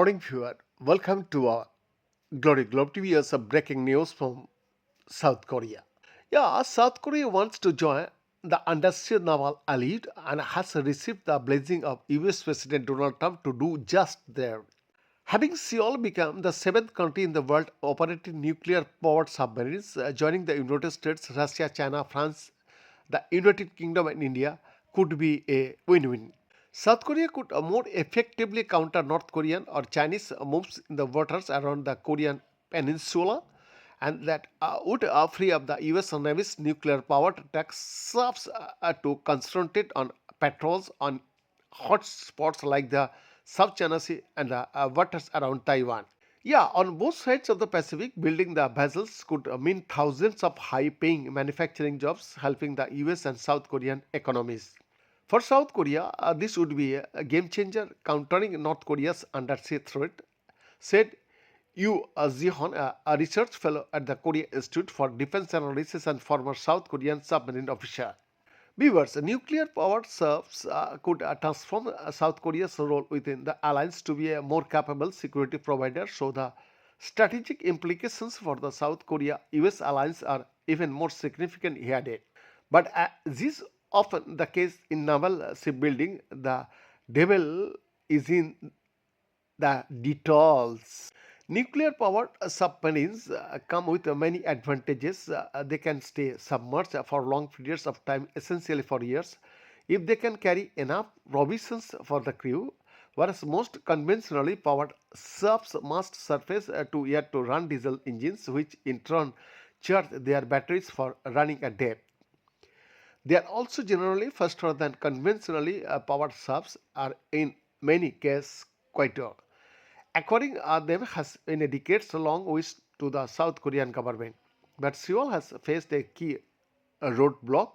morning, viewer. Welcome to our Glory Globe TV as a breaking news from South Korea. Yeah, South Korea wants to join the Industrial Naval Elite and has received the blessing of US President Donald Trump to do just that. Having Seoul become the seventh country in the world operating nuclear powered submarines, joining the United States, Russia, China, France, the United Kingdom, and India, could be a win win. South Korea could more effectively counter North Korean or Chinese moves in the waters around the Korean peninsula, and that would free up the US Navy's nuclear powered attack subs to concentrate on patrols on hot spots like the South China Sea and the waters around Taiwan. Yeah, on both sides of the Pacific, building the vessels could mean thousands of high paying manufacturing jobs, helping the US and South Korean economies. For South Korea, this would be a game changer, countering North Korea's undersea threat, said Yu Zihon, a research fellow at the Korea Institute for Defense Analysis and former South Korean submarine officer. Viewers, nuclear powered subs could transform South Korea's role within the alliance to be a more capable security provider, so the strategic implications for the South Korea US alliance are even more significant ahead. But as is often the case in naval shipbuilding, the devil is in the details. Nuclear powered submarines come with many advantages. They can stay submerged for long periods of time, essentially for years, if they can carry enough provisions for the crew, whereas most conventionally powered subs must surface to air to run diesel engines, which in turn charge their batteries for running at depth. They are also generally faster than conventionally powered subs are in many cases quieter. Acquiring them has been a decades-long wish to the South Korean government, but Seoul has faced a key roadblock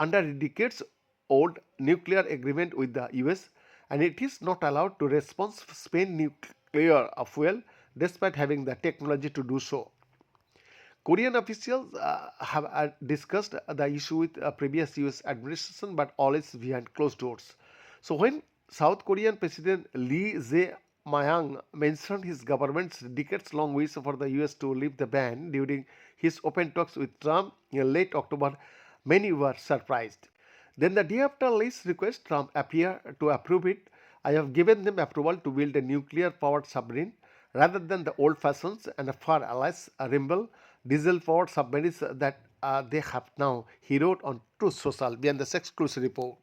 under a decades-old nuclear agreement with the US, and it is not allowed to respond Spain nuclear fuel despite having the technology to do so. Korean officials have discussed the issue with previous US administration, but always behind closed doors. So when South Korean President Lee Jae-myung mentioned his government's decades-long wish for the US to lift the ban during his open talks with Trump in late October, many were surprised. Then the day after Lee's request, Trump appeared to approve it. I have given them approval to build a nuclear-powered submarine rather than the old-fashioned and far less nimble diesel-powered submarines that they have now, he wrote on Truth Social. Beyond the exclusive report.